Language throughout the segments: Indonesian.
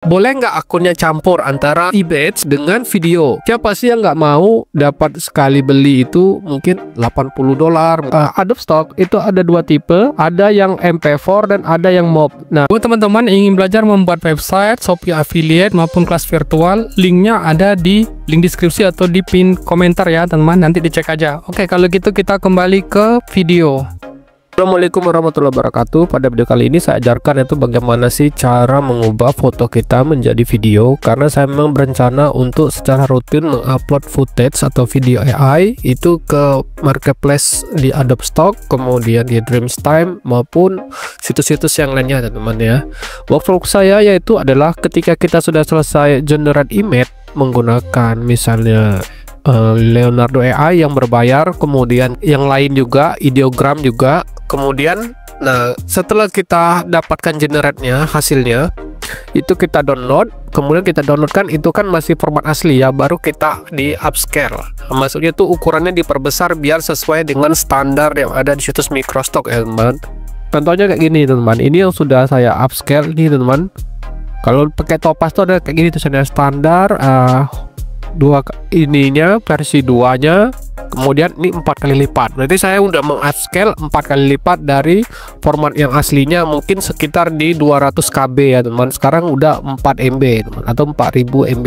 Boleh nggak akunnya campur antara image dengan video? Siapa sih yang nggak mau dapat sekali beli itu mungkin $80? Adobe Stock itu ada dua tipe, ada yang MP4 dan ada yang MOV. Nah, buat teman-teman ingin belajar membuat website, Shopee affiliate maupun kelas virtual, linknya ada di link deskripsi atau di pin komentar ya teman-teman, nanti dicek aja. Oke, kalau gitu kita kembali ke video. Assalamualaikum warahmatullahi wabarakatuh. Pada video kali ini saya ajarkan itu bagaimana sih cara mengubah foto kita menjadi video, karena saya memang berencana untuk secara rutin mengupload footage atau video AI itu ke marketplace di Adobe Stock, kemudian di Dreamtime maupun situs-situs yang lainnya teman-teman ya. Workflow saya yaitu adalah ketika kita sudah selesai generate image menggunakan misalnya Leonardo AI yang berbayar, kemudian yang lain juga, ideogram juga. Kemudian, nah setelah kita dapatkan generate-nya, hasilnya itu kita download, kemudian kita downloadkan itu kan masih format asli ya, baru kita di upscale. Maksudnya tuh ukurannya diperbesar biar sesuai dengan standar yang ada di situs Microstock ya teman. Contohnya kayak gini teman, ini yang sudah saya upscale nih teman. Kalau pakai Topaz tuh ada kayak gini tulisannya standar, dua ininya versi 2 nya, kemudian ini 4 kali lipat. Berarti saya udah meng-upscale 4 kali lipat dari format yang aslinya mungkin sekitar di 200 KB ya teman. Sekarang udah 4 MB teman, atau 4000 MB.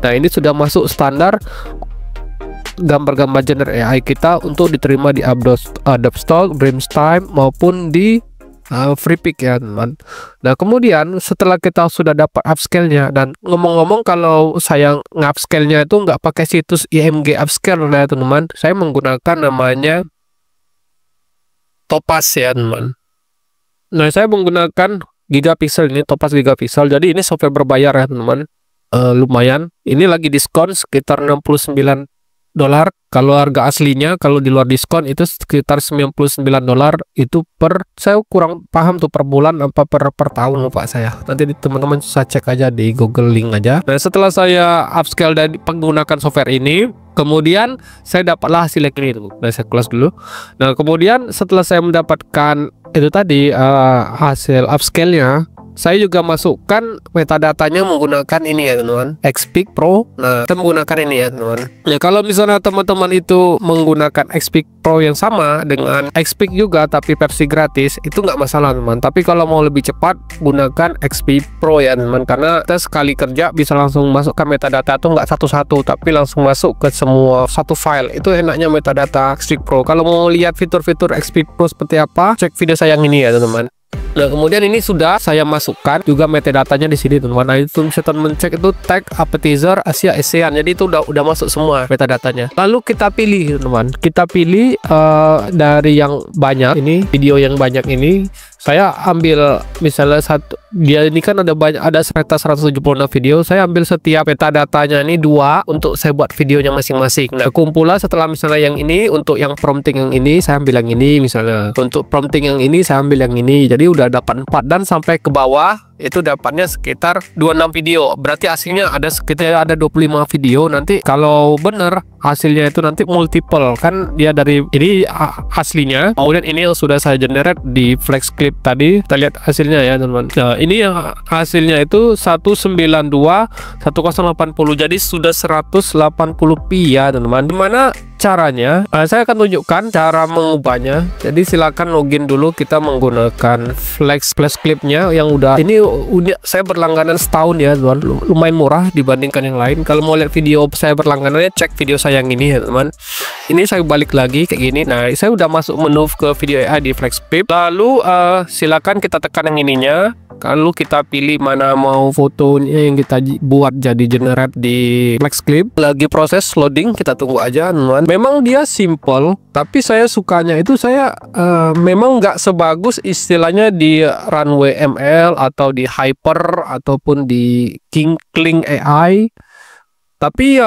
Nah ini sudah masuk standar gambar-gambar generate AI kita untuk diterima di Adobe Stock, Dreamtime maupun di FreePic ya teman. Nah kemudian setelah kita sudah dapat upscale-nya, dan ngomong-ngomong kalau saya ngupscale-nya itu nggak pakai situs IMG upscale ya teman, saya menggunakan namanya Topaz ya teman. Nah saya menggunakan Gigapixel, ini Topaz Gigapixel, jadi ini software berbayar ya teman. Lumayan, ini lagi diskon sekitar $69. Kalau harga aslinya kalau di luar diskon itu sekitar $99 itu per, saya kurang paham tuh per bulan apa per tahun lupa saya. Nanti teman-teman bisa cek aja di Google link aja. Nah setelah saya upscale dan menggunakan software ini, kemudian saya dapatlah hasil yang ini tuh. Nah saya close dulu. Nah kemudian setelah saya mendapatkan itu tadi hasil upscale-nya, saya juga masukkan metadatanya menggunakan ini ya teman-teman, XPic Pro. Nah kita menggunakan ini ya teman-teman. Ya kalau misalnya teman-teman itu menggunakan XPic Pro yang sama dengan XPic juga tapi versi gratis, itu nggak masalah teman. Tapi kalau mau lebih cepat gunakan XPic Pro ya teman, karena kita sekali kerja bisa langsung masukkan metadata tuh nggak satu-satu, tapi langsung masuk ke semua satu file. Itu enaknya metadata XPic Pro. Kalau mau lihat fitur-fitur XPic Pro seperti apa, cek video saya yang ini ya teman-teman. Nah kemudian ini sudah saya masukkan juga metadatanya di sini teman-teman. Nah itu bisa teman cek itu tag appetizer Asia ASEAN, jadi itu udah masuk semua metadatanya. Lalu kita pilih teman, kita pilih dari yang banyak ini, video yang banyak ini. Saya ambil misalnya satu, dia ini kan ada banyak, ada sekitar 176 video. Saya ambil setiap metadatanya ini 2 untuk saya buat videonya masing-masing. Nah kumpulan setelah misalnya yang ini untuk yang prompting yang ini saya ambil yang ini, misalnya untuk prompting yang ini saya ambil yang ini. Jadi udah dapat 4, dan sampai ke bawah itu dapatnya sekitar 26 video. Berarti aslinya ada sekitar 25 video. Nanti kalau bener hasilnya itu nanti multiple, kan dia dari ini aslinya, kemudian ini yang sudah saya generate di flex clip tadi. Kita lihat hasilnya ya teman-teman. Nah ini yang hasilnya itu 192 1080, jadi sudah 180p ya teman-teman. Dimana caranya saya akan tunjukkan cara mengubahnya. Jadi silakan login dulu, kita menggunakan flex clipnya yang udah ini saya berlangganan setahun ya teman, lumayan murah dibandingkan yang lain. Kalau mau lihat video saya berlangganannya, cek video saya yang ini ya teman. Ini saya balik lagi kayak gini. Nah saya udah masuk menu ke video AI di flex clip. Lalu silakan kita tekan yang ininya. Kalau kita pilih mana mau fotonya yang kita buat jadi generate di flex clip. Lagi proses loading, kita tunggu aja teman. Memang dia simple, tapi saya sukanya itu saya memang nggak sebagus istilahnya di Runway ML atau di Hyper ataupun di Kling AI. Tapi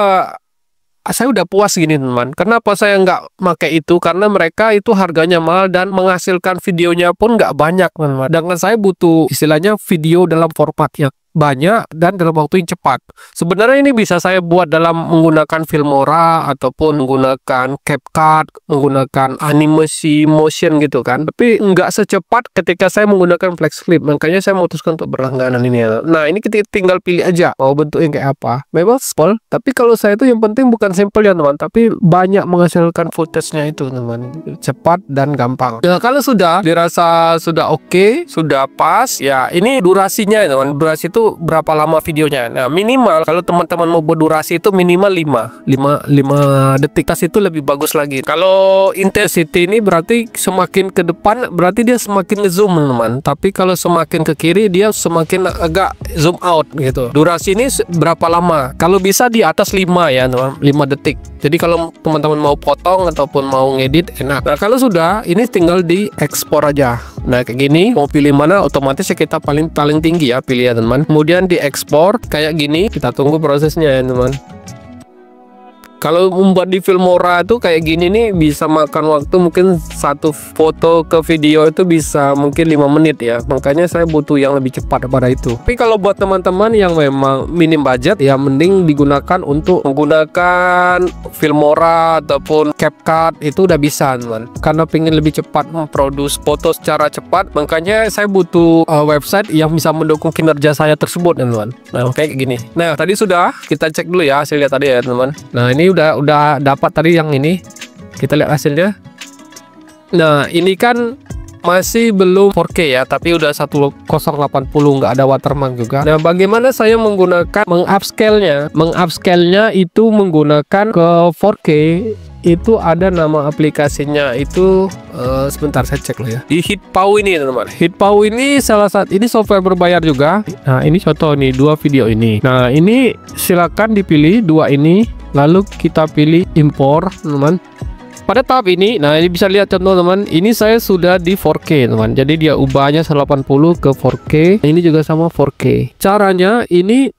saya udah puas gini teman. Kenapa saya nggak pakai itu? Karena mereka itu harganya mahal dan menghasilkan videonya pun nggak banyak teman. Dengan saya butuh istilahnya video dalam format yang banyak dan dalam waktu yang cepat. Sebenarnya ini bisa saya buat dalam menggunakan Filmora ataupun menggunakan CapCut, menggunakan animasi motion gitu kan. Tapi nggak secepat ketika saya menggunakan FlexClip. Makanya saya memutuskan untuk berlangganan ini ya. Nah, ini kita tinggal pilih aja mau bentuknya kayak apa. Memang simple, tapi kalau saya itu yang penting bukan simple ya teman, tapi banyak menghasilkan footage-nya itu teman. Cepat dan gampang. Nah, kalau sudah dirasa sudah oke, sudah pas, ya ini durasinya ya teman. Durasi itu berapa lama videonya. Nah, minimal kalau teman-teman mau berdurasi itu minimal 5 detik. Tas itu lebih bagus lagi. Kalau intensity ini berarti semakin ke depan berarti dia semakin ngezoom teman. Tapi kalau semakin ke kiri dia semakin agak zoom out gitu. Durasi ini berapa lama? Kalau bisa di atas 5 ya teman, 5 detik. Jadi kalau teman-teman mau potong ataupun mau ngedit enak. Nah, kalau sudah ini tinggal di ekspor aja. Nah, kayak gini mau pilih mana otomatis ya kita paling tinggi ya pilih ya teman. Kemudian di ekspor kayak gini, kita tunggu prosesnya ya teman. Kalau membuat di Filmora itu kayak gini nih bisa makan waktu mungkin satu foto ke video itu bisa mungkin 5 menit ya. Makanya saya butuh yang lebih cepat daripada itu. Tapi kalau buat teman-teman yang memang minim budget ya mending digunakan untuk menggunakan Filmora ataupun CapCut itu udah bisa teman. Karena pengen lebih cepat memproduksi foto secara cepat, makanya saya butuh website yang bisa mendukung kinerja saya tersebut teman. Nah, kayak gini. Nah, tadi sudah kita cek dulu ya hasilnya tadi ya teman. Nah, ini udah dapat tadi yang ini. Kita lihat hasilnya. Nah, ini kan masih belum 4K ya, tapi udah 1080 nggak ada watermark juga. Nah, bagaimana saya menggunakan mengupscale-nya itu menggunakan ke 4K itu ada nama aplikasinya itu sebentar saya cek loh ya. Di Hitpau ini teman-teman. Hitpau ini salah satu ini software berbayar juga. Nah, ini contoh nih 2 video ini. Nah, ini silakan dipilih 2 ini. Lalu kita pilih impor teman. Pada tahap ini, nah ini bisa lihat contoh teman. Ini saya sudah di 4K teman. Jadi dia ubahnya 1080 ke 4K. Ini juga sama 4K. Caranya ini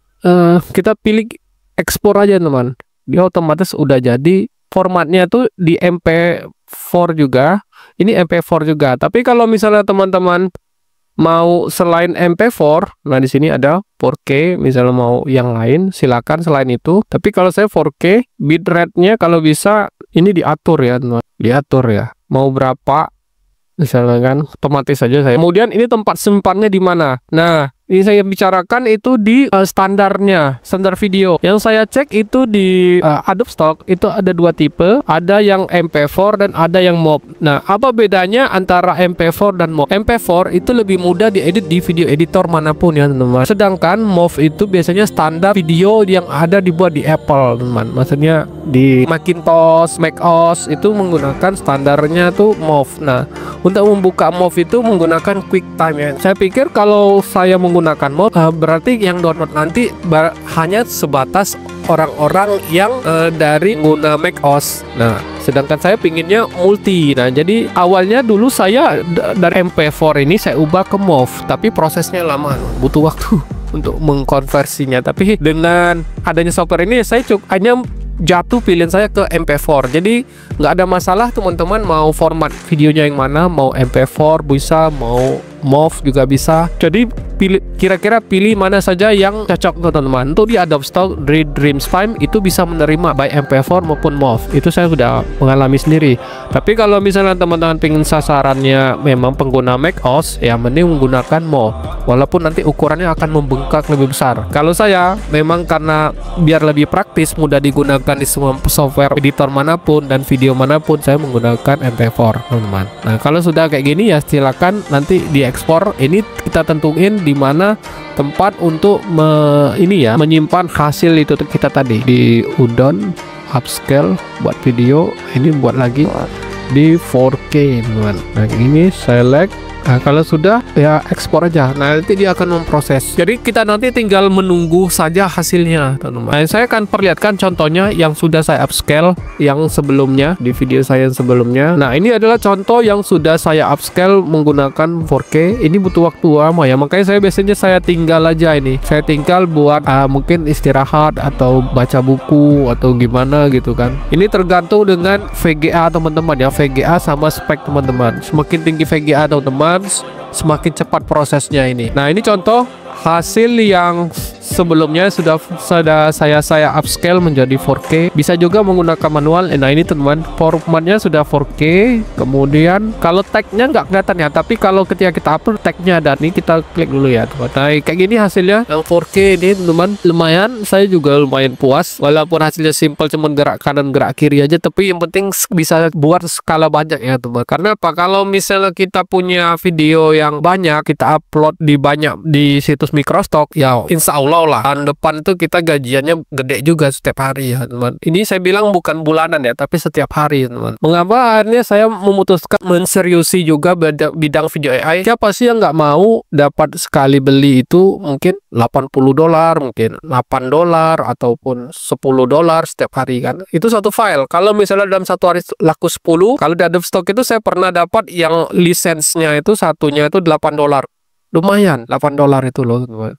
kita pilih ekspor aja teman. Dia otomatis udah jadi. Formatnya tuh di MP4 juga. Ini MP4 juga. Tapi kalau misalnya teman-teman mau selain MP4, nah di sini ada 4K, misalnya mau yang lain silakan selain itu. Tapi kalau saya 4K, bitrate-nya kalau bisa ini diatur ya, teman. Diatur ya. Mau berapa? Misalnya kan otomatis saja saya. Kemudian ini tempat simpannya di mana? Nah, ini saya bicarakan itu di standar video. Yang saya cek itu di Adobe Stock itu ada 2 tipe, ada yang MP4 dan ada yang MOV. Nah, apa bedanya antara MP4 dan MOV? MP4 itu lebih mudah diedit di video editor manapun ya teman-teman. Sedangkan MOV itu biasanya standar video yang ada dibuat di Apple teman. Maksudnya di Macintosh, macOS itu menggunakan standarnya tuh MOV. Nah, untuk membuka MOV itu menggunakan QuickTime ya. Saya pikir kalau saya menggunakan MOV berarti yang download nanti hanya sebatas orang-orang yang dari pengguna macOS. Nah, sedangkan saya pinginnya multi. Nah, jadi awalnya dulu saya dari MP4 ini saya ubah ke MOV, tapi prosesnya lama, butuh waktu untuk mengkonversinya. Tapi dengan adanya software ini saya hanya jatuh pilihan saya ke MP4. Jadi nggak ada masalah teman-teman mau format videonya yang mana, mau MP4 bisa, mau MOV juga bisa. Jadi kira-kira pilih mana saja yang cocok teman-teman. Untuk di Adobe Stock Dreamspime itu bisa menerima baik MP4 maupun MOV. Itu saya sudah mengalami sendiri. Tapi kalau misalnya teman-teman pengen sasarannya memang pengguna macOS, ya mending menggunakan MOV. Walaupun nanti ukurannya akan membengkak lebih besar. Kalau saya memang karena biar lebih praktis, mudah digunakan di semua software editor manapun dan video manapun, saya menggunakan MP4 teman-teman. Nah, kalau sudah kayak gini ya silakan nanti diekspor. Ini kita tentuin di mana tempat untuk menyimpan hasil itu kita tadi di Udon upscale buat video. Ini buat lagi di 4K teman. Nah, ini select. Nah, kalau sudah ya ekspor aja. Nah, nanti dia akan memproses. Jadi kita nanti tinggal menunggu saja hasilnya, teman-teman. Nah, saya akan perlihatkan contohnya yang sudah saya upscale yang sebelumnya di video saya yang sebelumnya. Nah, ini adalah contoh yang sudah saya upscale menggunakan 4K. Ini butuh waktu lama ya. Makanya saya tinggal aja ini. Saya tinggal buat mungkin istirahat atau baca buku atau gimana gitu kan. Ini tergantung dengan VGA teman-teman ya. VGA sama spek teman-teman. Semakin tinggi VGA teman-teman, semakin cepat prosesnya ini. Nah, ini contoh hasil yang sebelumnya sudah saya upscale menjadi 4K. Bisa juga menggunakan manual. Nah ini teman, formatnya sudah 4K. Kemudian kalau tagnya nggak kelihatan ya, tapi kalau ketika kita upload tagnya ada. Nih kita klik dulu ya teman. Nah kayak gini hasilnya yang 4K ini teman, lumayan. Saya juga lumayan puas walaupun hasilnya simple, cuman gerak kanan gerak kiri aja, tapi yang penting bisa buat skala banyak ya teman. Karena apa, kalau misalnya kita punya video yang banyak, kita upload di situs Microstock ya, insya Allah lah tahun depan tuh kita gajiannya gede juga setiap hari ya teman. Ini saya bilang bukan bulanan ya, tapi setiap hari teman. Mengapa akhirnya saya memutuskan menseriusi juga bidang video AI? Siapa sih yang nggak mau dapat sekali beli itu mungkin $80, mungkin $8 ataupun $10 setiap hari kan? Itu satu file. Kalau misalnya dalam satu hari laku 10, kalau di Adobe Stock itu saya pernah dapat yang lisensinya itu satunya itu $8. Lumayan, $8 itu loh teman.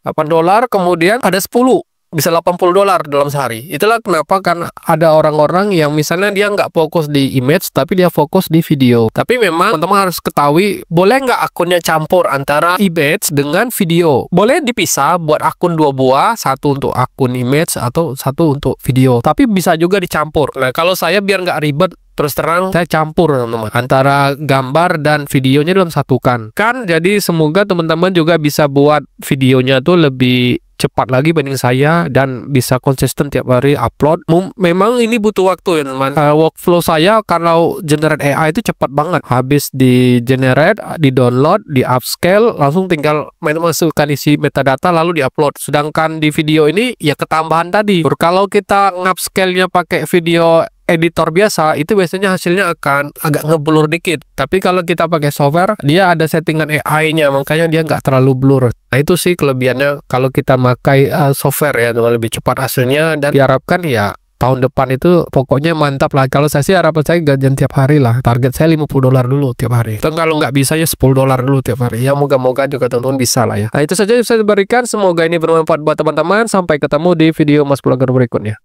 $8, kemudian ada 10, bisa $80 dalam sehari. Itulah kenapa kan ada orang-orang yang misalnya dia nggak fokus di image, tapi dia fokus di video. Tapi memang teman-teman harus ketahui, boleh nggak akunnya campur antara image dengan video. Boleh dipisah, buat akun 2 buah, satu untuk akun image atau satu untuk video. Tapi bisa juga dicampur. Nah kalau saya biar nggak ribet, terus terang saya campur teman-teman antara gambar dan videonya dalam satukan kan. Jadi semoga teman-teman juga bisa buat videonya tuh lebih cepat lagi banding saya dan bisa konsisten tiap hari upload. Memang ini butuh waktu ya teman. Workflow saya kalau generate AI itu cepat banget. Habis di generate, di download, di upscale, langsung tinggal masukkan isi metadata lalu di upload. Sedangkan di video ini ya ketambahan tadi. Kalau kita ngupscale-nya pakai video editor biasa, itu biasanya hasilnya akan agak ngeblur dikit. Tapi kalau kita pakai software, dia ada settingan AI-nya, makanya dia nggak terlalu blur. Nah itu sih kelebihannya kalau kita pakai software ya, lebih cepat hasilnya. Dan diharapkan ya tahun depan itu pokoknya mantap lah. Kalau saya sih harapan saya gajian tiap hari lah. Target saya $50 dulu tiap hari. Dan kalau nggak bisa ya $10 dulu tiap hari. Ya moga-moga juga teman-teman bisa lah ya. Nah itu saja yang saya berikan. Semoga ini bermanfaat buat teman-teman. Sampai ketemu di video Mas Blogger berikutnya.